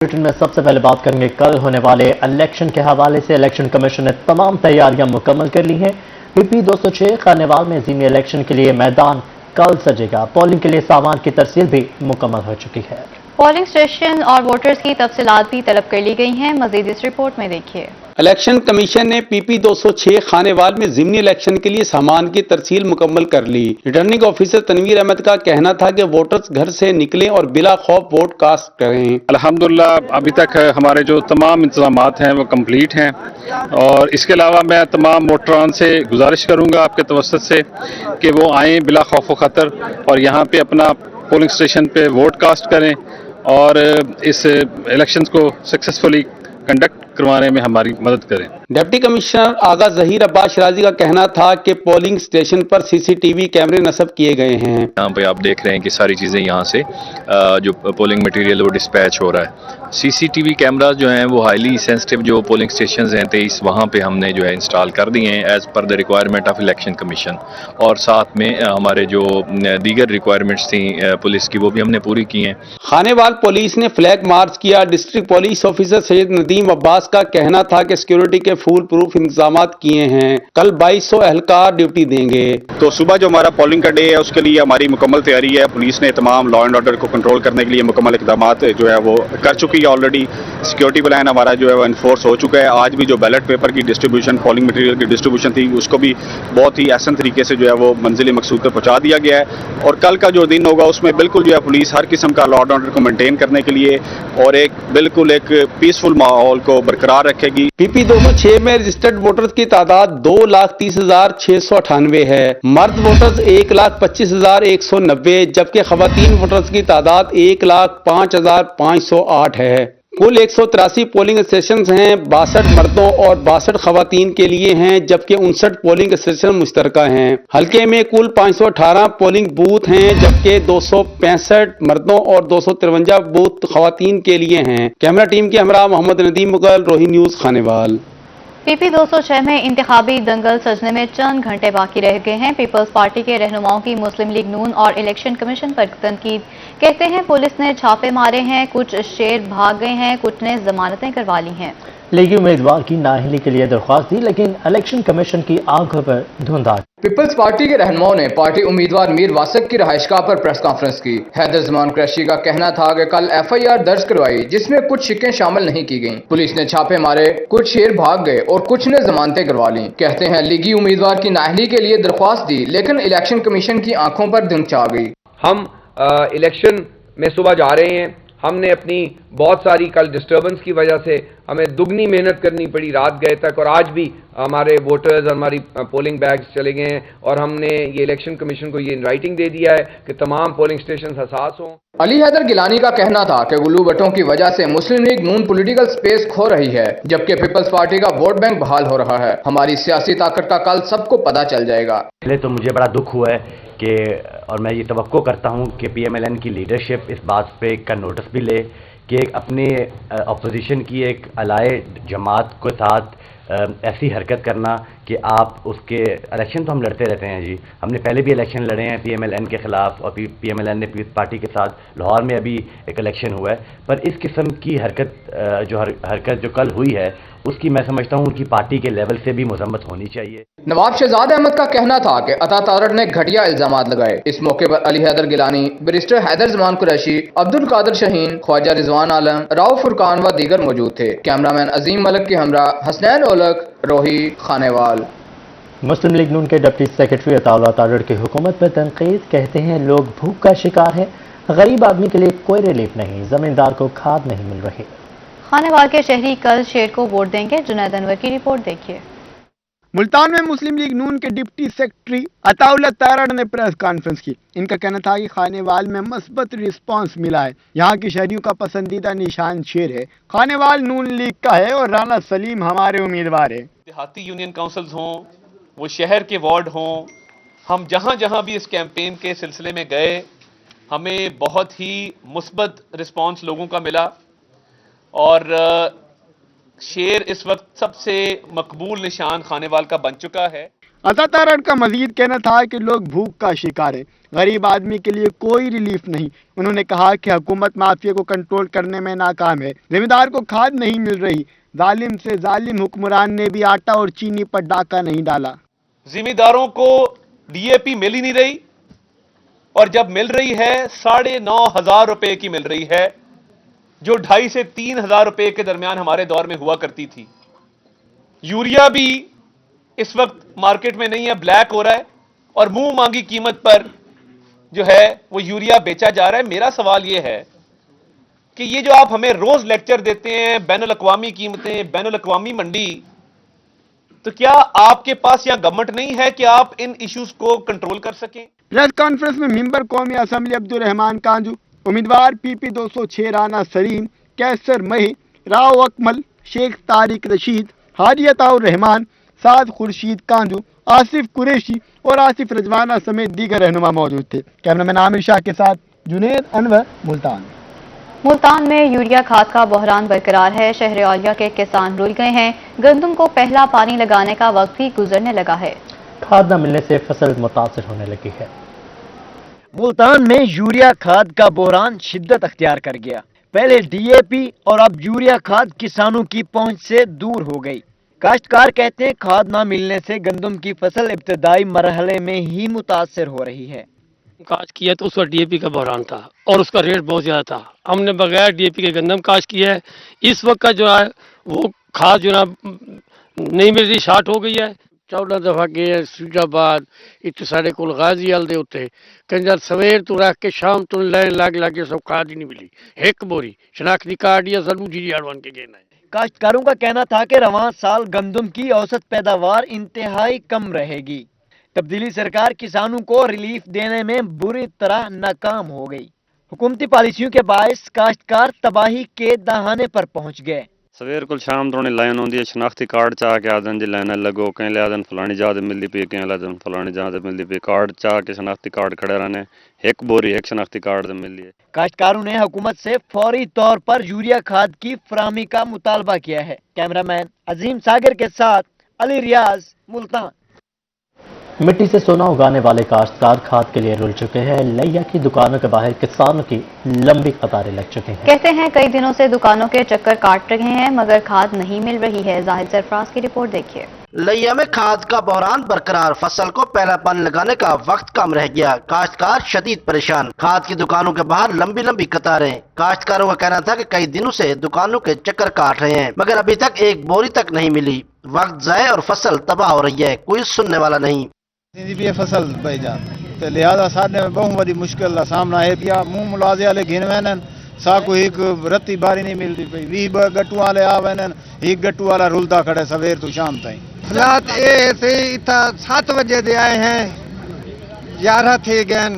Bulletin में सबसे पहले बात करेंगे कल होने वाले इलेक्शन के हवाले से। इलेक्शन कमीशन ने तमाम तैयारियां मुकम्मल कर ली हैं। पीपी 206 खानेवाल में ज़मीनी इलेक्शन के लिए मैदान कल सजेगा। पोलिंग के लिए सामान की तरसील भी मुकम्मल हो चुकी है। पोलिंग स्टेशन और वोटर्स की तफसीलात भी तलब कर ली गई हैं। मजीद इस रिपोर्ट में देखिए। इलेक्शन कमीशन ने पीपी 206 खानेवाल में ज़िमनी इलेक्शन के लिए सामान की तरसील मुकम्मल कर ली। रिटर्निंग ऑफिसर तनवीर अहमद का कहना था कि वोटर्स घर से निकलें और बिला खौफ वोट कास्ट करें। अल्हम्दुलिल्लाह अभी तक हमारे जो तमाम इंतजामात हैं वो कंप्लीट हैं, और इसके अलावा मैं तमाम वोटरान से गुजारिश करूंगा आपके तवस्सुत से कि वो आएँ बिला खौफ व खतर और यहाँ पे अपना पोलिंग स्टेशन पे वोट कास्ट करें और इस इलेक्शन को सक्सेसफुली कंडक्ट करवाने में हमारी मदद करें। डिप्टी कमिश्नर आगा जहीर अब्बास शराजी का कहना था कि पोलिंग स्टेशन पर सीसीटीवी कैमरे नस्ब किए गए हैं। यहाँ पे आप देख रहे हैं कि सारी चीज़ें यहाँ से जो पोलिंग मटेरियल वो डिस्पैच हो रहा है। सीसीटीवी कैमरा जो हैं वो हाईली सेंसिटिव जो पोलिंग स्टेशंस हैं 23 वहाँ पे हमने जो है इंस्टॉल कर दिए हैं as per the requirement of election commission, और साथ में हमारे जो दीगर रिक्वायरमेंट्स थी पुलिस की वो भी हमने पूरी की हैं। खानेवाल पुलिस ने फ्लैग मार्च किया। District police officer Syed Nadeem Abbas का कहना था कि सिक्योरिटी के फुल प्रूफ इंतजाम किए हैं। कल 2200 एहलकार ड्यूटी देंगे। तो सुबह जो हमारा पोलिंग का डे है उसके लिए हमारी मुकम्मल तैयारी है। पुलिस ने तमाम लॉ एंड ऑर्डर को कंट्रोल करने के लिए मुकम्मल इकदाम जो है वो कर चुकी है। ऑलरेडी सिक्योरिटी प्लान हमारा जो है वो इन्फोर्स हो चुका है। आज भी जो बैलेट पेपर की डिस्ट्रीब्यूशन, पोलिंग मटेरियल की डिस्ट्रीब्यूशन थी उसको भी बहुत ही आसान तरीके से जो है वो मंजिल मकसूद पर पहुंचा दिया गया है। और कल का जो दिन होगा उसमें बिल्कुल जो है पुलिस हर किस्म का लॉ एंड ऑर्डर को मेंटेन करने के लिए और बिल्कुल एक पीसफुल माहौल को बरकरार रखेगी। पीपी 206 में रजिस्टर्ड वोटर्स की तादाद 2,30,698 है। मर्द वोटर्स 1,25,190 जबकि खवातीन वोटर्स की तादाद 1,05,508 है। कुल 183 पोलिंग स्टेशन हैं। 62 मर्दों और 62 खवातीन के लिए हैं जबकि 59 पोलिंग स्टेशन मुश्तरका हैं। हल्के में कुल 518 पोलिंग बूथ हैं जबकि 265 मर्दों और 253 बूथ खवातीन के लिए हैं। कैमरा टीम के हमरा मोहम्मद नदीम मुगल, रोही न्यूज़ खानेवाल। पीपी 206 में इंतखाबी दंगल सजने में चंद घंटे बाकी रह गए हैं। पीपल्स पार्टी के रहनुमाओं की मुस्लिम लीग नून और इलेक्शन कमीशन पर तनकीद। कहते हैं पुलिस ने छापे मारे हैं, कुछ शेर भाग गए हैं, कुछ ने जमानतें करवा ली हैं। लीगी उम्मीदवार की नाअहली के लिए दरख्वास्त दी लेकिन इलेक्शन कमीशन की आंखों पर धुंध आ। पीपल्स पार्टी के रहनुमाओं ने पार्टी उम्मीदवार मीर वासक की रहायशगाह पर प्रेस कॉन्फ्रेंस की। हैदर जमान कुरैशी का कहना था कि कल FIR दर्ज करवाई जिसमें कुछ शिकें शामिल नहीं की गईं। पुलिस ने छापे मारे, कुछ शेर भाग गए और कुछ ने जमानतें करवा ली। कहते हैं लीगी उम्मीदवार की नाअहली के लिए दरख्वास्त दी लेकिन इलेक्शन कमीशन की आंखों पर धुंध छा गई। हम इलेक्शन में सुबह जा रहे हैं। हमने अपनी बहुत सारी कल डिस्टर्बेंस की वजह से हमें दुगनी मेहनत करनी पड़ी रात गए तक, और आज भी हमारे वोटर्स, हमारी पोलिंग बैग्स चले गए हैं और हमने ये इलेक्शन कमीशन को ये इन राइटिंग दे दिया है कि तमाम पोलिंग स्टेशन हसास हों। अली हैदर गिलानी का कहना था कि गुल्लू बटों की वजह से मुस्लिम लीग नून पॉलिटिकल स्पेस खो रही है जबकि पीपल्स पार्टी का वोट बैंक बहाल हो रहा है। हमारी सियासी ताकत का कल सबको पता चल जाएगा। पहले तो मुझे बड़ा दुख हुआ है कि, और मैं ये तवक्को करता हूँ कि PMLN की लीडरशिप इस बात पे का नोटिस भी ले कि अपने अपोजिशन की एक अलाए जमात के साथ ऐसी हरकत करना कि आप उसके इलेक्शन तो हम लड़ते रहते हैं जी। हमने पहले भी इलेक्शन लड़े हैं PMLN के ख़िलाफ़ और PMLN ने पीपल्स पार्टी के साथ लाहौर में अभी एक इलेक्शन हुआ है, पर इस किस्म की हरकत जो कल हुई है उसकी मैं समझता हूँ उनकी पार्टी के लेवल से भी मजम्मत होनी चाहिए। नवाब शहजाद अहमद का कहना था कि अता तारड़ ने घटिया इल्जामात लगाए। इस मौके पर अली हैदर गिलानी, बैरिस्टर हैदर जमान कुरैशी, अब्दुल कादिर शाहीन, ख्वाजा रिजवान आलम, राव फुरकान व दीगर मौजूद थे। कैमरामैन अजीम मलिक के हमरा हसनैन ओलक, रोही खानेवाल। मुस्लिम लीग नून के डिप्टी सेक्रेटरी अताउल्लाह तारड़ की हुकूमत पर तनकीद। कहते हैं लोग भूख का शिकार है, गरीब आदमी के लिए कोई रिलीफ नहीं, जमींदार को खाद नहीं मिल रही। खानेवाल के शहरी कल शेर को वोट देंगे। जुनैद अनवर की रिपोर्ट देखिए। मुल्तान में मुस्लिम लीग नून के डिप्टी सेक्रेटरी अताउल्लाह तारड़ ने प्रेस कॉन्फ्रेंस की। इनका कहना था कि खानेवाल में मस्बत रिस्पांस मिला है। यहाँ के शहरियों का पसंदीदा निशान शेर है। खानेवाल नून लीग का है और राना सलीम हमारे उम्मीदवार है। देहाती यूनियन काउंसिल्स हों, वो शहर के वार्ड हों, हम जहाँ जहाँ भी इस कैंपेन के सिलसिले में गए हमें बहुत ही मुस्बत रिस्पांस लोगों का मिला और शेर इस वक्त सबसे मकबूल निशान खानेवाल का बन चुका है। अता तारण का मजीद कहना था कि लोग भूख का शिकार है, गरीब आदमी के लिए कोई रिलीफ नहीं। उन्होंने कहा कि हुकूमत माफिया को कंट्रोल करने में नाकाम है, जिम्मेदार को खाद नहीं मिल रही, जालिम से जालिम हुक्मरान ने भी आटा और चीनी पर डाका नहीं डाला। जिम्मेदारों को डीएपी मिल ही नहीं रही, और जब मिल रही है 9,500 रुपए की मिल रही है, जो 2,500 से 3,000 रुपए के दरमियान हमारे दौर में हुआ करती थी। यूरिया भी इस वक्त मार्केट में नहीं है, ब्लैक हो रहा है, और मुंह मांगी कीमत पर जो है वो यूरिया बेचा जा रहा है। मेरा सवाल ये है कि ये जो आप हमें रोज लेक्चर देते हैं, बैनुल अक़वामी कीमतें, बैनुल अक़वामी मंडी, तो क्या आपके पास यहां गवर्नमेंट नहीं है कि आप इन इश्यूज को कंट्रोल कर सकें? प्रेस कॉन्फ्रेंस में मेंबर कौमी असम्बली अब्दुल रहमान कांजू, उम्मीदवार PP 206 राना सलीम, कैसर मही, राव अकमल, शेख तारिक रशीद, हाजी अताउर रहमान, साद खुर्शीद कांजू, आसिफ कुरैशी और आसिफ रजवाना समेत दीगर रहनुमा मौजूद थे। कैमरामैन आमिर शाह के साथ जुनेद अनवर, मुल्तान। मुल्तान में यूरिया खाद का बहरान बरकरार है। शहर औलिया के किसान रुल गए हैं। गंदम को पहला पानी लगाने का वक्त भी गुजरने लगा है। खाद न मिलने से फसल मुतासर होने लगी है। मुल्तान में यूरिया खाद का बहरान शिद्दत अख्तियार कर गया। पहले DAP और अब यूरिया खाद किसानों की पहुंच से दूर हो गई। काश्तकार कहते हैं खाद ना मिलने से गंदम की फसल इब्तदाई मरहले में ही मुतासर हो रही है। काश किया तो उसका DAP का बहरान था और उसका रेट बहुत ज़्यादा था। हमने बगैर DAP के गंदम काश किया है। इस वक्त का जो है वो खाद जो है नहीं मिल रही, शार्ट हो गई है। 14 दफा गए सूजाबाद, इतने सारे को गाजी हल दे उत्ते कंजर सवेर तो रख के शाम तो लाइन लग के सब खाद ही नहीं मिली। एक बोरी शनाख्ती कार्ड या जरूर जी बन के गेना है। काश्तकारों का कहना था कि रवां साल गंदम की औसत पैदावार इंतहाई कम रहेगी। तब्दीली सरकार किसानों को रिलीफ देने में बुरी तरह नाकाम हो गई। हुकूमती पॉलिसियों के बायस काश्तकार तबाही के दहाने पर पहुंच गए। सवेर को शाम तो लाइन होंगी है, शनाख्ती कार्ड चाह के आदन जी लाइन लगो, कहीं लियादन फलानी जात मिलती पी, कहीं लियादन फलानी जात मिलती पी। कार्ड चाह के शनाख्ती कार्ड खड़े रहने, एक बोरी एक शनाख्ती कार्ड मिली है। काश्तकारों ने हुकूमत से फौरी तौर पर यूरिया खाद की फराहमी का मुतालबा किया है। कैमरामैन अजीम सागर के साथ अली रियाज, मुल्तान। मिट्टी से सोना उगाने वाले काश्तकार खाद के लिए रुल चुके हैं। लैया की दुकानों के बाहर किसानों की लंबी कतारें लग चुकी हैं। कहते हैं कई दिनों से दुकानों के चक्कर काट रहे हैं मगर खाद नहीं मिल रही है। जाहिद सरफराज की रिपोर्ट देखिए। लैया में खाद का बहरान बरकरार, फसल को पहला पानी लगाने का वक्त कम रह गया, काश्तकार शदीद परेशान। खाद की दुकानों के बाहर लंबी लंबी कतारें। काश्तकारों का कहना था कि कई दिनों से दुकानों के चक्कर काट रहे हैं मगर अभी तक एक बोरी तक नहीं मिली। वक्त जाए और फसल तबाह हो रही है, कोई सुनने वाला नहीं। फसल भाईजान तो लिहाजा साढ़े में बहुत बड़ी मुश्किल का सामना है पिया। मुंह मुलाजे वाले घिन वैन साको एक रत्ती बारी नहीं मिलती पई। 20 गट्टू वाले आ वैन, एक गट्टू वाला रुलता खड़े सवेर तो शाम ताईं। रात ए थे इतना 7 बजे दे आए हैं, 11 थे गए,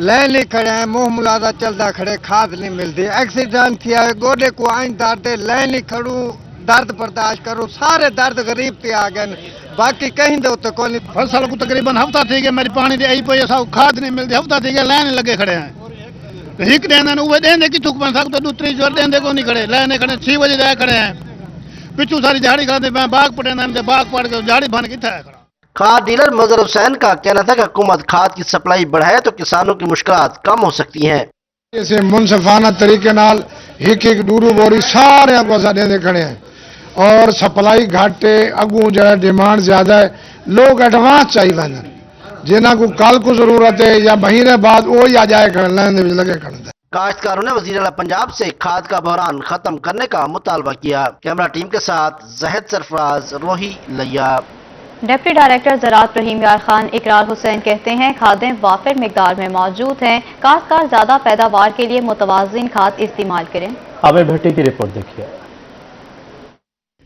लाइन नहीं खड़े हैं, मुंह मुलाजा चलता खड़े, खाद नहीं मिलती। एक्सीडेंट किया है, गोडे को आइन दर्द, लाइन नहीं खड़ू, दर्द बर्दाश्त करो, सारे दर्द गरीब पे आ गए, बाकी कहीं दो तो कोई फसल को तकरीबन हफ्ता थी गया, मेरी पानी दे आई पे सब खाद नहीं मिलती, हफ्ता थी गया लाइन लगे खड़े हैं। हिक देना उवे देंदे कि थुक बन सकते, दूसरी जोर देंदे को नहीं खड़े, लाइन खड़े 6 बजे जाए खड़े हैं। पिछू सारी झाड़ी खड़े बाग पटे बाग पड़ के झाड़ी बन के था। खाद डीलर मजहर हुसैन का कहना था कि हुकूमत खाद की सप्लाई बढ़ाए तो किसानों की मुश्किलात कम हो सकती हैं। जैसे मुनसफाना तरीके नाल एक डूरू बोरी सारे को देंदे खड़े हैं और सप्लाई घट है, अगू जो है डिमांड ज्यादा है, लोग एडवांस चाहिए जिन्हों को कल को जरूरत है या महीने बाद वो आ जाए लाइन लगे खड़े। काश्तकारों ने वज़ीर आला पंजाब से खाद का बहरान खत्म करने का मुतालबा किया। कैमरा टीम के साथ जाहिद सरफराज, रोही, लैया। डिप्टी डायरेक्टर ज़राअत रहीम यार खान इकरार हुसैन कहते हैं खादें वाफिर मिकदार में मौजूद हैं, काश्तकार ज्यादा पैदावार के लिए मुतवाज़िन खाद इस्तेमाल करें। आमिर भट्टी की रिपोर्ट देखिए।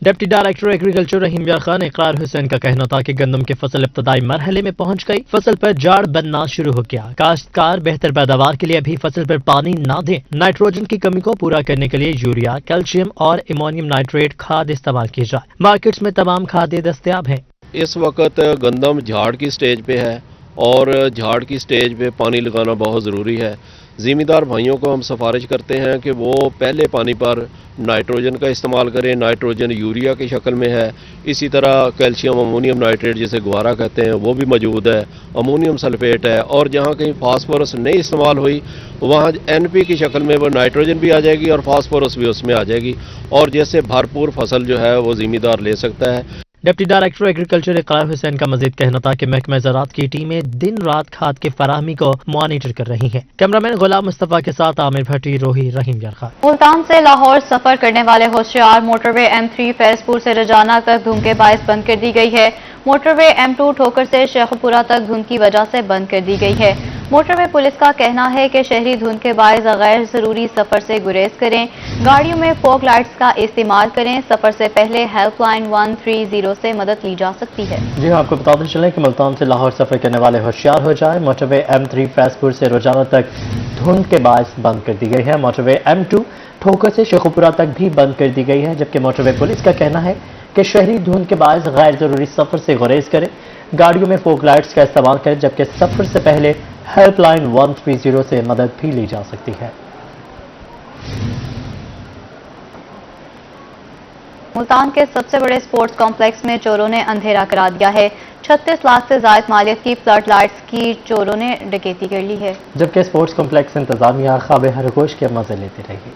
डिप्टी डायरेक्टर एग्रीकल्चर रहीम यार खान इकरार हुसैन का कहना था कि गंदम की फसल इब्तदाई मरहले में पहुंच गई, फसल पर जाड़ बनना शुरू हो गया। काश्तकार बेहतर पैदावार के लिए अभी फसल पर पानी ना दें। नाइट्रोजन की कमी को पूरा करने के लिए यूरिया, कैल्शियम और अमोनियम नाइट्रेट खाद इस्तेमाल की जाए। मार्केट्स में तमाम खादें दस्तयाब हैं। इस वक्त गंदम झाड़ की स्टेज पे है और झाड़ की स्टेज पे पानी लगाना बहुत ज़रूरी है। ज़िम्मेदार भाइयों को हम सिफारिश करते हैं कि वो पहले पानी पर नाइट्रोजन का इस्तेमाल करें। नाइट्रोजन यूरिया की शक्ल में है, इसी तरह कैल्शियम अमोनियम नाइट्रेट जिसे गुआरा कहते हैं वो भी मौजूद है, अमोनियम सल्फेट है, और जहाँ कहीं फास्फोरस नहीं इस्तेमाल हुई वहाँ NP की शक्ल में वो नाइट्रोजन भी आ जाएगी और फास्फोरस भी उसमें आ जाएगी, और जैसे भरपूर फसल जो है वो ज़िम्मेदार ले सकता है। डिप्टी डायरेक्टर एग्रीकल्चर इकरार हुसैन का मजीद कहना था कि महकमा ज़राअत की टीमें दिन रात खाद की फराहमी को मॉनिटर कर रही हैं। कैमरामैन गुलाम मुस्तफ़ा के साथ आमिर भट्टी, रोही, रहीम यार। मुल्तान से लाहौर सफर करने वाले होशियार मोटरवे M3 फैजपुर से रजाना तक धुंध के बायस बंद कर दी गई है। मोटरवे M2 ठोकर से शेखपुरा तक धुंध की वजह से बंद कर दी गई है। मोटरवे पुलिस का कहना है कि शहरी धुंध के बायस गैर जरूरी सफर से गुरेज करें, गाड़ियों में फॉग लाइट्स का इस्तेमाल करें। सफर से पहले हेल्पलाइन 130 से मदद ली जा सकती है। जी हाँ, आपको बताते चलें कि मुल्तान से लाहौर सफर करने वाले होशियार हो जाए। मोटरवे M3 फैजपुर से रोजाना तक धुंध के बायस बंद कर दी गई है। मोटरवे M2 ठोकर से शेखपुरा तक भी बंद कर दी गई है, जबकि मोटरवे पुलिस का कहना है कि शहरी धुंध के बायस गैर जरूरी सफर से गुरेज करें, गाड़ियों में फॉग लाइट्स का इस्तेमाल करें, जबकि सफर से पहले हेल्पलाइन 130 से मदद भी ली जा सकती है। मुल्तान के सबसे बड़े स्पोर्ट्स कॉम्प्लेक्स में चोरों ने अंधेरा करा दिया है। 36 लाख से ज्यादा मालियत की फ्लड लाइट्स की चोरों ने डकैती कर ली है, जबकि स्पोर्ट्स कॉम्प्लेक्स इंतजामिया ख्वाब हरगोश के मजे लेती रही।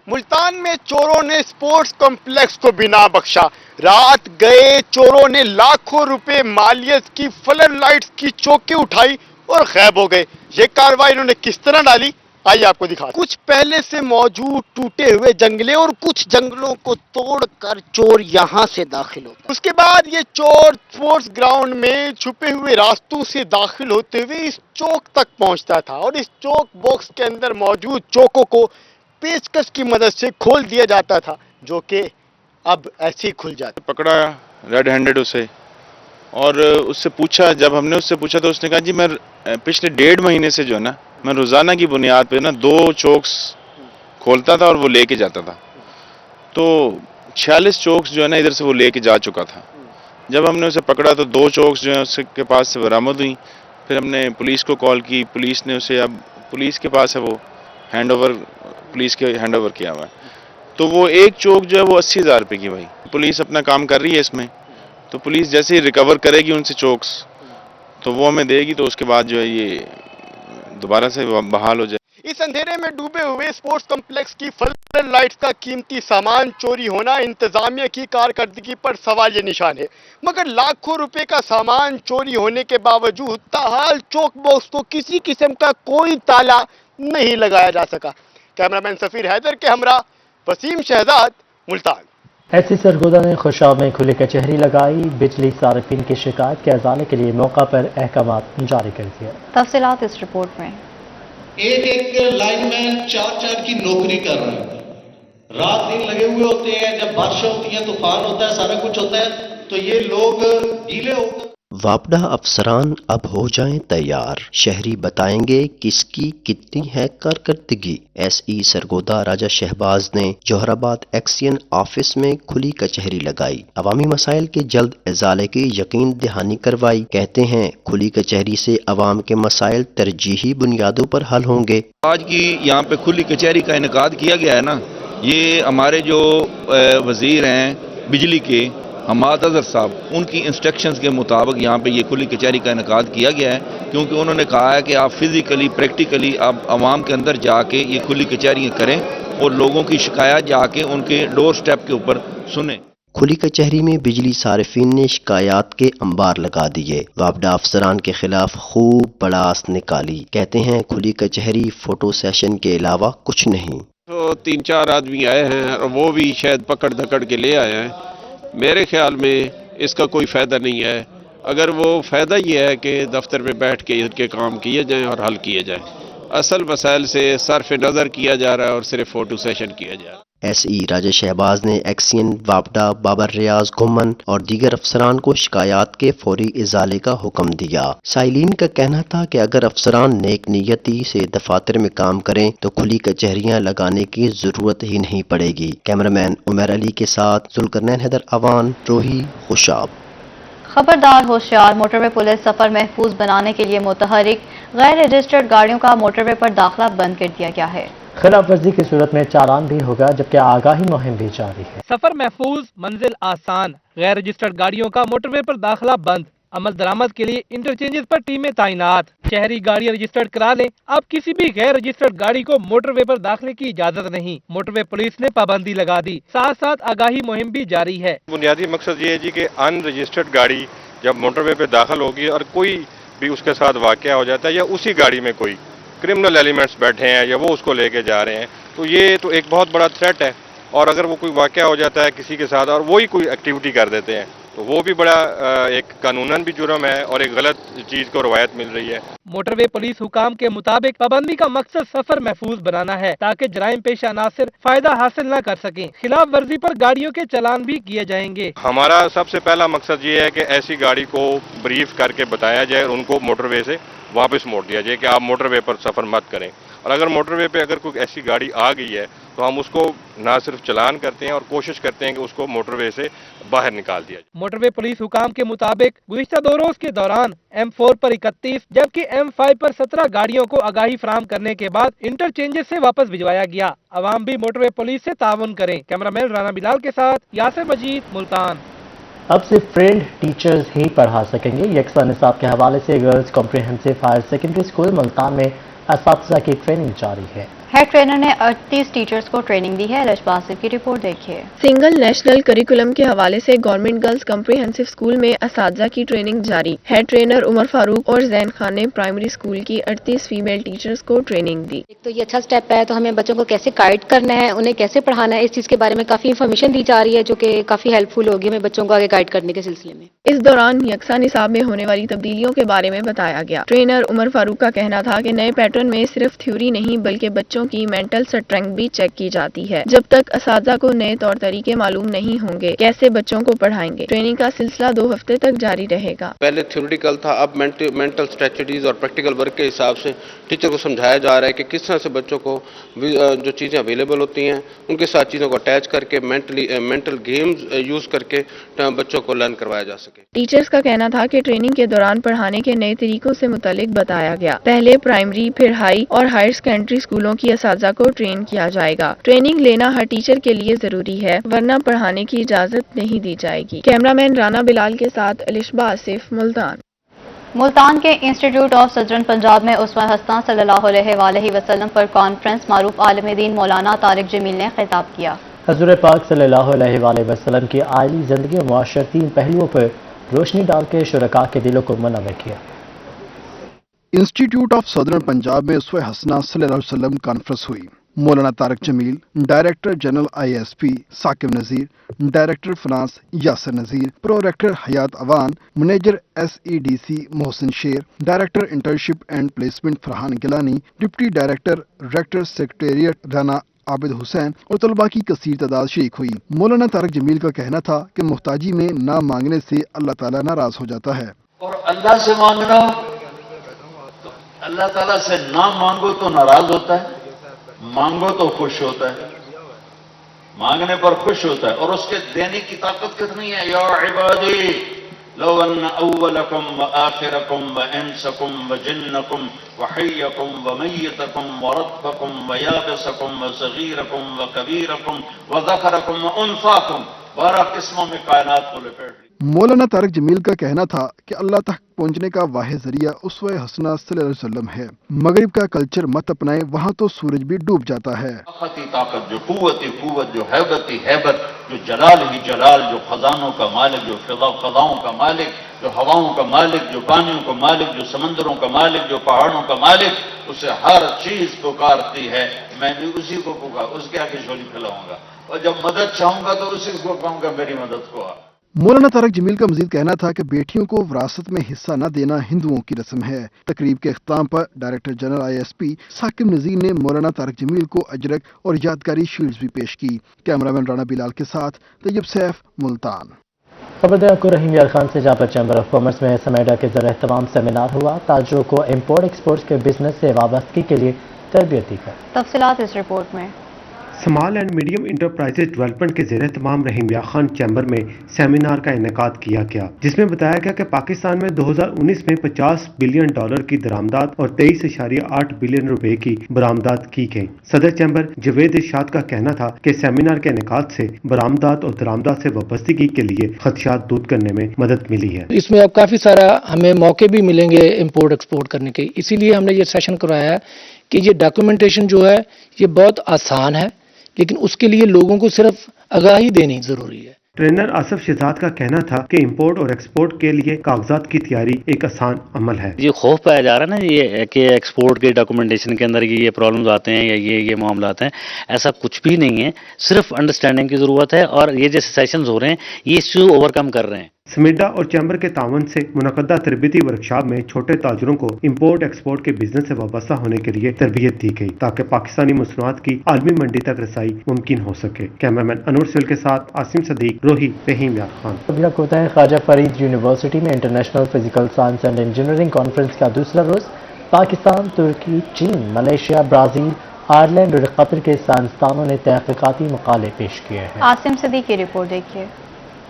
मुल्तान में चोरों ने स्पोर्ट्स कॉम्प्लेक्स को बिना बख्शा। रात गए चोरों ने लाखों रुपए मालियत की फ्लड लाइट्स की चौकी उठाई और गायब हो गए। ये कार्रवाई इन्होंने किस तरह डाली, आइए आपको दिखा। कुछ पहले से मौजूद टूटे हुए जंगले और कुछ जंगलों को तोड़कर चोर यहां से दाखिल होते, उसके बाद ये चोर स्पोर्ट्स ग्राउंड में छुपे हुए रास्तों से दाखिल होते हुए इस चौक तक पहुंचता था और इस चौक बॉक्स के अंदर मौजूद चौकों को पेचकस की मदद से खोल दिया जाता था, जो कि अब ऐसे ही खुल जाता। पकड़ा रेड हैंडेड उसे और उससे पूछा, जब हमने उससे पूछा तो उसने कहा जी मैं पिछले 1.5 महीने से जो है ना मैं रोज़ाना की बुनियाद पे ना 2 चौक्स खोलता था और वो लेके जाता था, तो 46 चौक्स जो है ना इधर से वो लेके जा चुका था। जब हमने उसे पकड़ा तो 2 चौक्स जो है उसके पास से बरामद हुई। फिर हमने पुलिस को कॉल की, पुलिस ने उसे, अब पुलिस के पास है वो हैंड ओवर, पुलिस के हैंड ओवर किया हुआ है, तो वो एक चौक जो है वो 80,000 रुपये की। भाई पुलिस अपना काम कर रही है इसमें, तो पुलिस जैसे ही रिकवर करेगी उनसे चौक्स तो वो हमें देगी, तो उसके बाद जो है ये दोबारा से बहाल हो जाए। इस अंधेरे में डूबे हुए स्पोर्ट्स कॉम्प्लेक्स की फ्लड लाइट्स का कीमती सामान चोरी होना इंतजामिया की कारकर्दगी पर सवाल निशान है, मगर लाखों रुपए का सामान चोरी होने के बावजूद ताहाल चौक बॉक्स को किसी किस्म का कोई ताला नहीं लगाया जा सका। कैमरामैन सफीर हैदर के हमरा वसीम शहजाद, मुल्तान। ऐसी सरगोदा ने खुशाब में खुली कचहरी लगाई, बिजली सार्फिन की शिकायत के अजाले के लिए मौका पर अहकाम जारी कर दिया। तफसीलात इस रिपोर्ट में। एक लाइनमैन 4 की नौकरी कर रहे होते हैं, रात दिन लगे हुए होते हैं, जब बारिश होती है, तूफान होता है, सारा कुछ होता है, तो ये लोग गीले होकर। वापडा अफसरान अब हो जाएं तैयार, शहरी बताएंगे किसकी कितनी है कारकर्दगी। SE सरगोदा राजा शहबाज ने जोहराबाद एक्सियन ऑफिस में खुली कचहरी लगाई, अवामी मसाइल के जल्द इजाले की यकीन दहानी करवाई। कहते हैं खुली कचहरी से अवाम के मसाइल तरजीही बुनियादों पर हल होंगे। आज की यहाँ पे खुली कचहरी का इनेकाद किया गया है ना, ये हमारे जो वजीर हैं बिजली के हमाद अजहर साहब, उनकी इंस्ट्रक्शंस के मुताबिक यहाँ पे ये खुली कचहरी का इनेकाद किया गया है, क्योंकि उन्होंने कहा है कि आप फिजिकली प्रैक्टिकली आप आवाम के अंदर जाके ये खुली कचहरियाँ करें और लोगों की शिकायत जाके उनके डोर स्टेप के ऊपर सुने। खुली कचहरी में बिजली सारिफीन ने शिकायत के अंबार लगा दिए, वापडा अफसरान के खिलाफ खूब बड़ास निकाली। कहते हैं खुली कचहरी फोटो सेशन के अलावा कुछ नहीं। तो 3-4 आदमी आए हैं और वो भी शायद पकड़ धकड़ के ले आए हैं। मेरे ख्याल में इसका कोई फ़ायदा नहीं है। अगर वो फ़ायदा ये है कि दफ्तर में बैठ के इनके काम किए जाएं और हल किए जाएं, असल मसाइल से सरफ नज़र किया जा रहा है और सिर्फ फ़ोटो सेशन किया जा रहा है। SE राजा शहबाज ने एक्सियन, वापडा, बाबर रियाज, घुमन और दीगर अफसरान को शिकायत के फौरी इजाले का हुक्म दिया। साइलिन का कहना था कि अगर अफसरान नेक नियती से दफातर में काम करें तो खुली कचहरियां लगाने की जरूरत ही नहीं पड़ेगी। कैमरामैन उमर अली के साथ जुल्करनैन हैदर, अवान, रोही, खुशाब। خبردار ہوشیار، موٹر وے پولیس سفر محفوظ بنانے کے لیے متحرک غیر رجسٹرڈ گاڑیوں کا موٹر وے پر داخلہ بند کر دیا گیا ہے۔ خلاف ورزی کی صورت میں چالان بھی ہوگا، جبکہ آگاہی مہم بھی جاری ہے۔ سفر محفوظ، منزل آسان، غیر رجسٹرڈ گاڑیوں کا موٹر وے پر داخلہ بند، عمل درآمد کے لیے انٹرچینجز پر ٹیمیں تعینات، شہری گاڑیاں رجسٹرڈ کرا لیں، اب کسی بھی غیر رجسٹرڈ گاڑی کو موٹر وے پر داخلے کی اجازت نہیں، موٹر وے پولیس نے پابندی لگا دی، ساتھ ساتھ آگاہی مہم بھی جاری ہے۔ بنیادی مقصد یہ ہے جی کہ ان رجسٹرڈ گاڑی جب موٹر وے پہ داخل ہوگی اور کوئی بھی اس کے ساتھ واقعہ ہو جاتا ہے یا اسی گاڑی میں کوئی کرمنل ایلیمنٹس بیٹھے ہیں یا وہ اس کو لے کے جا رہے ہیں تو یہ تو ایک بہت بڑا تھریٹ ہے، اور اگر وہ کوئی واقعہ ہو جاتا ہے کسی کے ساتھ اور وہی کوئی ایکٹیویٹی کر دیتے ہیں تو وہ بھی بڑا ایک قانوناً بھی جرم ہے اور ایک غلط چیز کو روایت مل رہی ہے۔ موٹر وے پولیس حکام کے مطابق پابندی کا مقصد سفر محفوظ بنانا ہے تاکہ جرائم پیش عناصر فائدہ حاصل نہ کر سکیں، خلاف ورزی پر گاڑیوں کے چلان بھی کیے جائیں گے۔ ہمارا سب سے پہلا مقصد یہ ہے کہ ایسی گاڑی کو بریف کر کے بتایا جائے اور ان کو موٹر وے سے واپس موڑ دیا جائے کہ آپ موٹر وے پر سفر مت کریں، اور اگر موٹر وے پہ اگر کوئی ایسی گاڑی آ گئی ہے تو ہم اس کو نہ صرف چلان کرتے ہیں اور کوشش کرتے ہیں کہ اس کو موٹر وے سے باہر نکال دیا جائے۔ موٹر وے پولیس حکام کے مطابق گزشتہ 2 روز کے دوران M4 پر 31 جبکہ M5 پر 17 گاڑیوں کو آگاہی فراہم کرنے کے بعد انٹرچینجز سے واپس بھجوایا گیا۔ عوام بھی موٹر وے پولیس سے تعاون کریں۔ کیمرامین رانا بلال کے ساتھ یاسر مجید، ملتان۔ اب صرف ٹرینڈ ٹیچرز ہی پڑھا سکیں گے۔ یکساں نصاب کے حوالے سے girls comprehensive higher secondary school Multan میں اساتذہ کی ٹریننگ جاری ہے۔ ہیڈ ٹرینر نے 38 ٹیچرز کو ٹریننگ دی ہے۔ رش باسف کی رپورٹ دیکھیے۔ سنگل نیشنل کریکولم کے حوالے سے گورنمنٹ گرلز کمپریہنسو اسکول میں اساتذہ کی ٹریننگ جاری۔ ہیڈ ٹرینر عمر فاروق اور زین خان نے پرائمری اسکول کی 38 فیمیل ٹیچرز کو ٹریننگ دی۔ ایک تو یہ اچھا سٹیپ ہے، تو ہمیں بچوں کو کیسے گائیڈ کرنا ہے، انہیں کیسے پڑھانا ہے، اس چیز کے بارے میں کافی انفارمیشن دی جا رہی ہے جو کہ کافی ہیلپ فل ہوگی ہمیں بچوں کو آگے گائیڈ کرنے کے سلسلے میں۔ اس دوران یکساں نصاب میں ہونے والی تبدیلیوں کے بارے میں بتایا گیا۔ ٹرینر عمر فاروق کا کہنا تھا کہ نئے پیٹرن میں صرف تھیوری نہیں بلکہ بچوں کی مینٹل اسٹرینتھ بھی چیک کی جاتی ہے۔ جب تک اساتذہ کو نئے طور طریقے معلوم نہیں ہوں گے کیسے بچوں کو پڑھائیں گے۔ ٹریننگ کا سلسلہ 2 ہفتے تک جاری رہے گا۔ پہلے تھیوریٹیکل تھا، اب مینٹل اسٹریٹجیز اور پریکٹیکل ورک کے حساب سے ٹیچر کو سمجھایا جا رہا ہے کہ کس طرح سے بچوں کو جو چیزیں اویلیبل ہوتی ہیں ان کے ساتھ چیزوں کو اٹیچ کر کے مینٹل گیمز یوز کر کے بچوں کو لرن کروایا جا سکے۔ ٹیچرز کا کہنا تھا کہ ٹریننگ کے دوران پڑھانے کے نئے طریقوں سے متعلق بتایا گیا۔ پہلے پرائمری، پھر ہائی اور ہائر سیکنڈری اسکولوں کی اساتذہ کو ٹرین کیا جائے گا۔ ٹریننگ لینا ہر ٹیچر کے لیے ضروری ہے ورنہ پڑھانے کی اجازت نہیں دی جائے گی۔ کیمرامین رانا بلال کے ساتھ الشبہ آصف، ملتان۔ ملتان کے انسٹیٹیوٹ آف سدرن پنجاب میں اسوہ حسنہ صلی اللہ علیہ وآلہ وسلم پر کانفرنس معروف عالم دین مولانا طارق جمیل نے خطاب کیا۔ حضور پاک صلی اللہ علیہ وآلہ وسلم کی عائلی زندگی اور معاشرتی پہلوؤں پر روشنی ڈال کے شرکاء کے دلوں کو منور کیا۔ انسٹیٹیوٹ آف سدرن پنجاب میں اسوہ حسنہ صلی اللہ علیہ وسلم کانفرنس ہوئی۔ Maulana Tariq Jameel, director general ISP Saqib Nazir, director finance Yasir Nazir, prorector Hayat Awan, manager SEDC Mohsin Sher, director internship and placement Farhan Gilani, deputy director rector secretariat Rana Abid Hussain اور طلباء کی کثیر تعداد شریک ہوئی۔ مولانا طارق جمیل کا کہنا تھا کہ محتاجی میں نہ مانگنے سے اللہ تعالیٰ ناراض ہو جاتا ہے، اور اللہ سے مانگنا تو اللہ تعالیٰ سے نہ مانگو تو ناراض ہوتا ہے، مانگو تو خوش ہوتا ہے، مانگنے پر خوش ہوتا ہے، اور اس کے دینے کی طاقت کتنی ہے۔ یا عبادی لو ان اولکم وآخرکم وانسکم وجنکم وحیکم ومیتکم ورطبکم ویابسکم وصغیرکم وکبیرکم وذکرکم وانثاکم، 12 قسموں میں کائنات کو لپیٹ لی۔ مولانا طارق جمیل کا کہنا تھا کہ اللہ تک پہنچنے کا واحد ذریعہ اسوہ حسنہ صلی اللہ علیہ وسلم ہے۔ مغرب کا کلچر مت اپنائے، وہاں تو سورج بھی ڈوب جاتا ہے۔ طاقت طاقت، جو قوت قوت، جو حیبت حیبت، جو جلال ہی جلال، جو خزانوں کا مالک، جو فضاؤں کا مالک، جو ہواؤں کا مالک، جو پانیوں کا مالک، جو سمندروں کا مالک، جو پہاڑوں کا مالک، اسے ہر چیز پکارتی ہے، میں بھی اسی کو اس کے آگے جھولی پھیلاؤں گا، اور جب مدد چاہوں گا تو اسی کو کہوں گا میری مدد کو آ۔ مولانا طارق جمیل کا مزید کہنا تھا کہ بیٹیوں کو وراثت میں حصہ نہ دینا ہندوؤں کی رسم ہے۔ تقریب کے اختتام پر director general ISP Saqib Nazir نے مولانا طارق جمیل کو اجرک اور یادگاری شیلڈز بھی پیش کی۔ کیمرامین رانا بلال کے ساتھ طیب سیف، ملتان۔ خبردار کو رحیم یار خان سے جہاں پر چیمبر آف کامرس میں سمیڈا کے زیر اہتمام سیمینار ہوا، تاجروں کو امپورٹ ایکسپورٹ کے بزنس سے وابستگی کے لیے تربیت دی گئی۔ تفصیلات اس رپورٹ میں۔ Small and medium enterprises development के ज़ेर एहतमाम रहीम यार खान चैम्बर में सेमिनार का इनेकाद किया गया, जिसमें बताया गया कि पाकिस्तान में 2019 में $50 बिलियन की दरामदात और 23.8 बिलियन रुपए की बरामदात की गई। सदर चैम्बर जवेद इरशाद का कहना था कि सेमिनार के इनेकाद से बरामदात और दरामदात से वाबस्तगी के लिए खदशात दूर करने में मदद मिली है। इसमें अब काफ़ी सारा हमें मौके भी मिलेंगे इम्पोर्ट एक्सपोर्ट करने के, इसीलिए हमने ये सेशन करवाया है कि ये डॉक्यूमेंटेशन जो है ये बहुत आसान है, लेकिन उसके लिए लोगों को सिर्फ आगाही देनी जरूरी है। ट्रेनर आसिफ शहजाद का कहना था कि इंपोर्ट और एक्सपोर्ट के लिए कागजात की तैयारी एक आसान अमल है। ये खौफ पाया जा रहा है ना ये कि एक्सपोर्ट के डॉक्यूमेंटेशन के अंदर ये प्रॉब्लम्स आते हैं या ये मामला आते हैं, ऐसा कुछ भी नहीं है, सिर्फ अंडरस्टैंडिंग की जरूरत है और ये जैसे सेशंस हो रहे हैं ये इश्यू ओवरकम कर रहे हैं। समेडा और चैम्बर के तावन से मुनक़दा तरबियती वर्कशॉप में छोटे ताजरों को इंपोर्ट एक्सपोर्ट के बिजनेस से वाबस्ता होने के लिए तरबियत दी गई ताकि पाकिस्तानी मसनूआत की आलमी मंडी तक रसाई मुमकिन हो सके। कैमरामैन अनूर सिल के साथ आसिम सदीक, रोही, रहीम यार खान। ख्वाजा फरीद यूनिवर्सिटी में international physical science and engineering conference का दूसरा रोज पाकिस्तान, तुर्की, चीन, मलेशिया, ब्राजील, आयरलैंड और कतर के साइंसदानों ने तहकीकाती मकाले पेश किए हैं। आसिम सदीक की रिपोर्ट देखिए।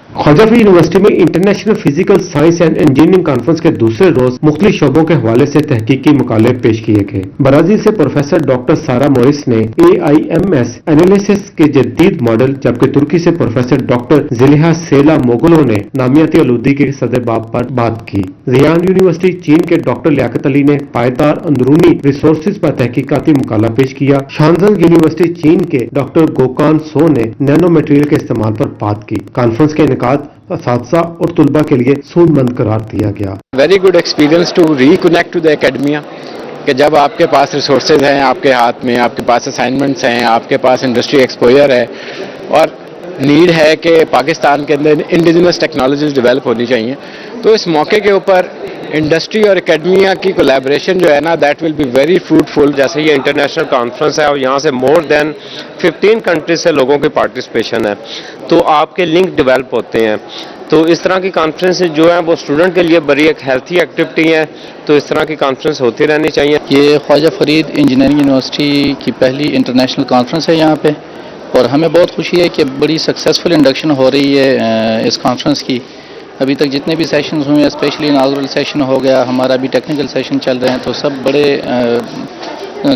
ख्वाजा फरीद यूनिवर्सिटी में international physical science and engineering conference के दूसरे रोज मुख्तलिफ शोबों के हवाले से तहकीकी मुकाले पेश किए गए। ब्राजील से प्रोफेसर डॉक्टर सारा मोरिस ने AIMS एनालिसिस के जदीद मॉडल, जबकि तुर्की से प्रोफेसर डॉक्टर जिलिहा सेला मोगलो ने नामियाती आलूदगी के सदर बाब पर बात की। रियान यूनिवर्सिटी चीन के डॉक्टर लियाकत अली ने पायदार अंदरूनी रिसोर्सेज पर तहकीकाती मुकाला पेश किया। शानजंग यूनिवर्सिटी चीन के डॉक्टर गोकान सो ने नैनो मटेरियल के इस्तेमाल पर बात की। कॉन्फ्रेंस के असातिज़ा और तुलबा के लिए सूदमंद करार दिया गया। Very good experience to reconnect to the academia, कि जब आपके पास रिसोर्सेज हैं आपके हाथ में, आपके पास असाइनमेंट्स हैं, आपके पास इंडस्ट्री एक्सपोजर है और नीड है कि पाकिस्तान के अंदर इंडिजिनस टेक्नोलॉजीज डेवलप होनी चाहिए, तो इस मौके के ऊपर इंडस्ट्री और एकेडमिया की कोलैबोरेशन जो है ना, that will be very fruitful. जैसे ये इंटरनेशनल कॉन्फ्रेंस है और यहाँ से मोर देन 15 कंट्रीज से लोगों की पार्टिसिपेशन है, तो आपके लिंक डेवलप होते हैं। तो इस तरह की कॉन्फ्रेंस जो है वो स्टूडेंट के लिए बड़ी एक हेल्थी एक्टिविटी है, तो इस तरह की कॉन्फ्रेंस होती रहनी चाहिए। ये ख्वाजा फरीद इंजीनियरिंग यूनिवर्सिटी की पहली इंटरनेशनल कॉन्फ्रेंस है यहाँ पे, और हमें बहुत खुशी है कि बड़ी सक्सेसफुल इंडक्शन हो रही है इस कॉन्फ्रेंस की। अभी तक जितने भी सेशन हुए हैं, स्पेशली इनागुरल सेशन हो गया, हमारा भी टेक्निकल सेशन चल रहे हैं, तो सब बड़े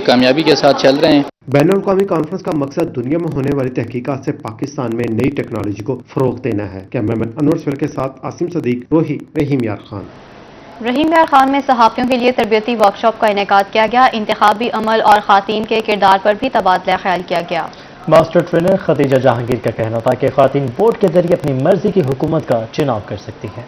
कामयाबी के साथ चल रहे हैं। बैनुल-अक़वामी कॉन्फ्रेंस का मकसद दुनिया में होने वाली तहकीकात से पाकिस्तान में नई टेक्नोलॉजी को फरोग देना है। कैमरामैन अनूर सिल के साथ आसिम सदीक, रोही, रहीम यार खान। रहीम यार खान में सहाफ़ियों के लिए तरबियती वर्कशॉप का इनेकाद किया गया। इंतखाबी अमल और खातन के किरदार पर भी तबादला ख्याल किया गया। मास्टर ट्रेनर खदीजा जहांगीर का कहना था कि खातिन वोट के जरिए अपनी मर्जी की हुकूमत का चुनाव कर सकती हैं।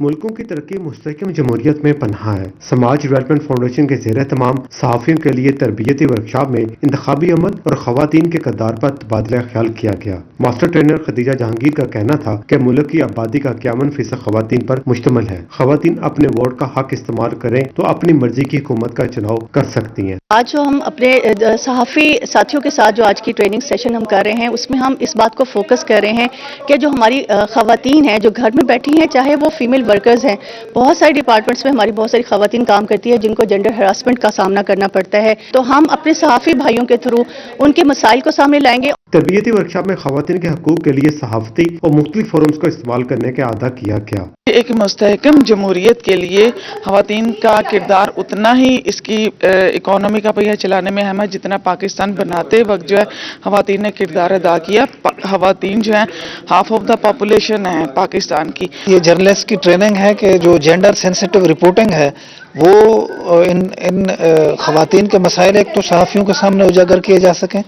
मुल्कों की तरक्की मुस्तहकम जमहूरियत में पनाह है। समाज डेवलपमेंट फाउंडेशन के ज़ेर तमाम सहाफ़ियों के लिए तरबियती वर्कशॉप में इंतखाबी अमल और ख़वातीन के किरदार पर तबादला ख्याल किया गया। मास्टर ट्रेनर खदीजा जहांगीर का कहना था कि मुल्क की आबादी का 51% ख़वातीन पर मुश्तमिल है। ख़वातीन अपने वोट का हक इस्तेमाल करें तो अपनी मर्जी की हुकूमत का चुनाव कर सकती हैं। आज जो हम अपने सहाफ़ी साथियों के साथ जो आज की ट्रेनिंग सेशन हम कर रहे हैं, उसमें हम इस बात को फोकस कर रहे हैं कि जो हमारी ख़वातीन हैं जो घर में बैठी हैं, चाहे वो फीमेल वर्कर्स हैं, बहुत सारे डिपार्टमेंट्स में हमारी बहुत सारी ख़वातीन काम करती है जिनको जेंडर हरासमेंट का सामना करना पड़ता है, तो हम अपने सहाफ़ी भाइयों के थ्रू उनके मसाइल को सामने लाएंगे। तरबियती वर्कशॉप में ख़वातीन के हकूक़ के लिए सहाफ़ती और मुख्तलिफ फोरम्स को इस्तेमाल करने का अदा किया गया। एक मुस्तहकम जमहूरियत के लिए ख़वातीन का किरदार उतना ही इसकी इकोनॉमी का पहिया चलाने में अहम है जितना पाकिस्तान बनाते वक्त जो है ख़वातीन ने किरदार अदा किया। ख़वातीन जो है हाफ ऑफ द पॉपुलेशन है पाकिस्तान की। ये जर्नलिस्ट की ट्रेनिंग है कि जो जेंडर सेंसिटिव रिपोर्टिंग है वो इन ख़वातीन के मसाइल एक तो सहाफ़ियों के सामने उजागर किए जा सकें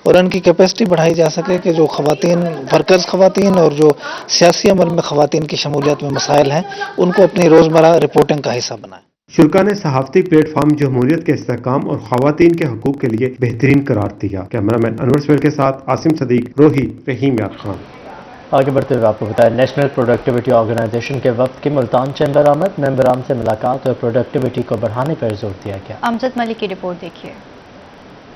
और उनकी कैपेसिटी बढ़ाई जा सके कि जो ख़वातीन वर्कर्स ख़वातीन और जो सियासी अमल में ख़वातीन की शमूलियत में मसाइल हैं उनको अपनी रोज़मर्रा रिपोर्टिंग का हिस्सा बनाएं। शुल्का ने सहाफ़ती प्लेटफार्म जमहूरियत के इस्तेहकाम और ख़वातीन के हकूक़ के लिए बेहतरीन करार दिया। कैमरामैन अनवर सवेल के साथ आसिम सदीक, रोही, रहीम यार खान। आगे बढ़ते हुए आपको बताया, नेशनल प्रोडक्टिविटी ऑर्गेनाइजेशन के वक्त की मुल्तान चैम्बर आमद, मेंबरान से मुलाकात और प्रोडक्टिविटी को बढ़ाने पर जोर दिया गया। अमजद मलिक की रिपोर्ट देखिए।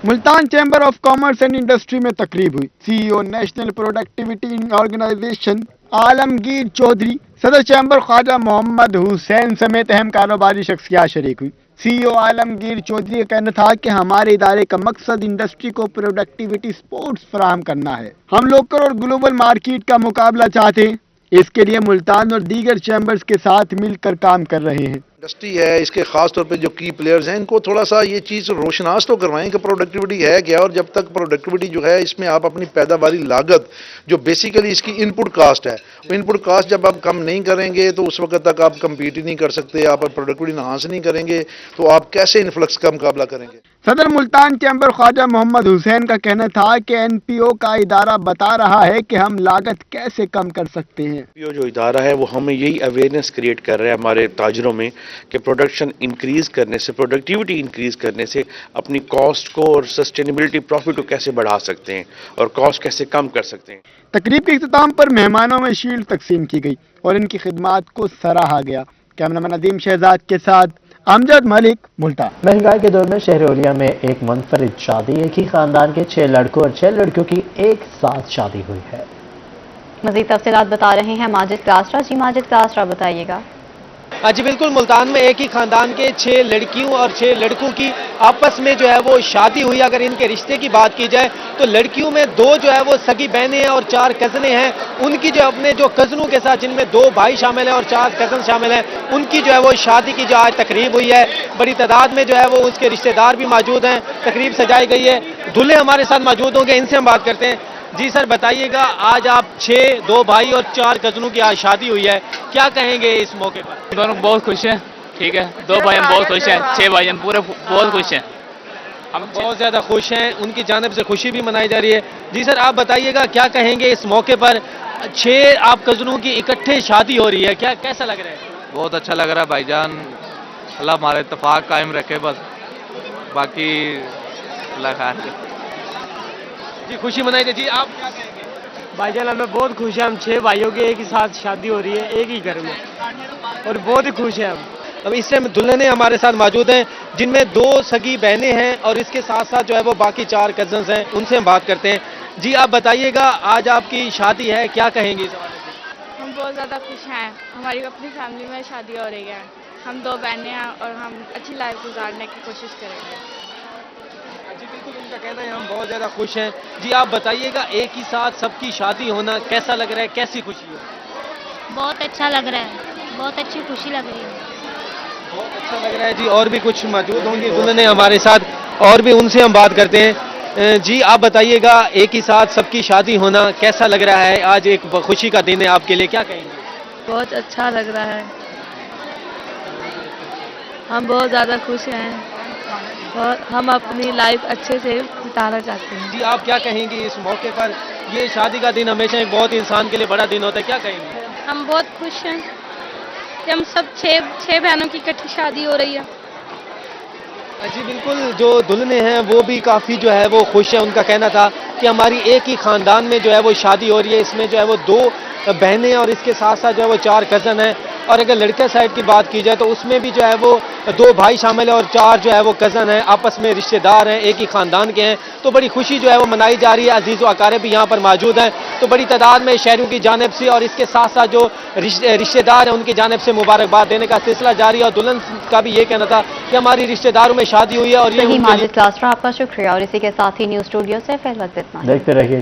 Multan chamber of commerce and industry में तकरीब हुई। CEO national productivity organisation Alamgir Chaudhry, सदर चैम्बर ख्वाजा मोहम्मद हुसैन समेत अहम कारोबारी शख्सियात शरीक हुई। CEO आलमगीर चौधरी का कहना था कि हमारे इदारे का मकसद इंडस्ट्री को प्रोडक्टिविटी सपोर्ट्स फराहम करना है। हम लोकल और ग्लोबल मार्केट का मुकाबला चाहते हैं, इसके लिए मुल्तान और दीगर चैम्बर्स के साथ मिलकर काम कर रहे हैं। इंडस्ट्री है, इसके खास तौर पे जो की प्लेयर्स हैं, इनको थोड़ा सा ये चीज़ रोशनास तो करवाएं कि प्रोडक्टिविटी है क्या, और जब तक प्रोडक्टिविटी जो है इसमें आप अपनी पैदावारी लागत जो बेसिकली इसकी इनपुट कास्ट है, इनपुट कास्ट जब आप कम नहीं करेंगे तो उस वक्त तक आप कम्पीट ही नहीं कर सकते। आप प्रोडक्टिविटी हासिल नहीं करेंगे तो आप कैसे इन्फ्लक्स का मुकाबला करेंगे। सदर मुल्तान चैम्बर ख्वाजा मोहम्मद हुसैन का कहना था कि NPO का इदारा बता रहा है कि हम लागत कैसे कम कर सकते हैं। NPO जो इदारा है वो हमें यही अवेयरनेस क्रिएट कर रहा है हमारे ताजरों में कि प्रोडक्शन इंक्रीज करने से, प्रोडक्टिविटी इंक्रीज करने से अपनी कॉस्ट को और सस्टेनेबिलिटी प्रॉफिट को कैसे बढ़ा सकते हैं और कॉस्ट कैसे कम कर सकते हैं। तकरीब के इख्तिताम पर मेहमानों में शील्ड तकसीम की गई और इनकी खिदमात को सराहा गया। कैमरामैन अदीम शहजाद के साथ अमजद मलिक, मुल्तान। महंगाई के दौर में शहर ओलिया में एक मुनफरिद शादी, एक ही खानदान के 6 लड़कों और 6 लड़कियों की एक साथ शादी हुई है। मजीद तफसीलात बता रहे हैं माजिद कासरा। जी माजिद कासरा, बताइएगा। जी बिल्कुल, मुल्तान में एक ही खानदान के 6 लड़कियों और 6 लड़कों की आपस में जो है वो शादी हुई। अगर इनके रिश्ते की बात की जाए तो लड़कियों में 2 जो है वो सगी बहनें हैं और 4 कज़नें हैं। उनकी जो अपने जो कज़नों के साथ, जिनमें 2 भाई शामिल हैं और 4 कज़न शामिल हैं, उनकी जो है वो शादी की जो आज तकरीब हुई है। बड़ी तादाद में जो है वो उसके रिश्तेदार भी मौजूद हैं। तकरीब सजाई गई है, दूल्हे हमारे साथ मौजूद होंगे, इनसे हम बात करते हैं। जी सर, बताइएगा, आज आप 2 भाई और 4 कज़नों की आज शादी हुई है, क्या कहेंगे इस मौके पर? दोनों बहुत खुश हैं। ठीक है, 2 भाई हम बहुत खुश हैं, 6 भाई हम पूरे बहुत खुश हैं। हम बहुत ज़्यादा खुश हैं, उनकी जानिब से खुशी भी मनाई जा रही है। जी सर, आप बताइएगा, क्या कहेंगे इस मौके पर 6 आप कज़नों की इकट्ठे शादी हो रही है, क्या कैसा लग रहा है? बहुत अच्छा लग रहा है भाईजान, अल्लाह हमारा इत्तेफाक कायम रखे, बस बाकी अल्लाह खैर करे। जी खुशी मनाई दे। जी आप क्या कहेंगे? भाईजान हमें बहुत खुश है, हम 6 भाइयों की एक ही साथ शादी हो रही है एक ही घर में, और बहुत ही खुश हैं हम। अब इस टाइम दुल्हने हमारे साथ मौजूद हैं, जिनमें 2 सगी बहनें हैं और इसके साथ साथ जो है वो बाकी 4 कज़न्स हैं, उनसे हम बात करते हैं। जी आप बताइएगा, आज आपकी शादी है, क्या कहेंगे इस हवाले से? हम बहुत ज़्यादा खुश हैं, हमारी अपनी फैमिली में शादी हो रही है। हम 2 बहनें हैं और हम अच्छी लाइफ गुजारने की कोशिश करेंगे। जी बिल्कुल, उनका कहना है हम बहुत ज़्यादा खुश हैं। जी आप बताइएगा, एक ही साथ सबकी शादी होना कैसा लग रहा है, कैसी खुशी है? बहुत अच्छा लग रहा है, बहुत अच्छी खुशी लग रही है। बहुत अच्छा लग रहा है। जी और भी कुछ मौजूद होंगे दुल्हने हमारे साथ, और भी उनसे हम बात करते हैं। जी आप बताइएगा, एक ही साथ सबकी शादी होना कैसा लग रहा है? आज एक खुशी का दिन है आपके लिए, क्या कहेंगे? बहुत अच्छा लग रहा है, हम बहुत ज़्यादा खुश हैं और हम अपनी लाइफ अच्छे से बिताना चाहते हैं। जी आप क्या कहेंगे इस मौके पर? ये शादी का दिन हमेशा एक बहुत इंसान के लिए बड़ा दिन होता है, क्या कहेंगे? हम बहुत खुश हैं कि हम सब 6 बहनों की इकट्ठी शादी हो रही है। जी बिल्कुल, जो दुल्हने हैं वो भी काफ़ी जो है वो खुश है। उनका कहना था कि हमारी एक ही ख़ानदान में जो है वो शादी हो रही है, इसमें जो है वो 2 बहनें और इसके साथ साथ जो है वो 4 कज़न हैं। और अगर लड़के साइड की बात की जाए तो उसमें भी जो है वो 2 भाई शामिल है और 4 जो है वो कज़न हैं, आपस में रिश्तेदार हैं, एक ही ख़ानदान के हैं। तो बड़ी खुशी जो है वो मनाई जा रही है। अजीज़ व अकारिब भी यहाँ पर मौजूद हैं, तो बड़ी तादाद में शहरों की जानिब से और इसके साथ साथ जो रिश्तेदार हैं उनकी जानिब से मुबारकबाद देने का सिलसिला जारी है। और दुल्हन का भी ये कहना था कि हमारी रिश्तेदारों में शादी हुई है और ये माजिद कासरा, आपका शुक्रिया। और इसी के साथ ही न्यूज़ स्टूडियो से फैसला देखते रहिए।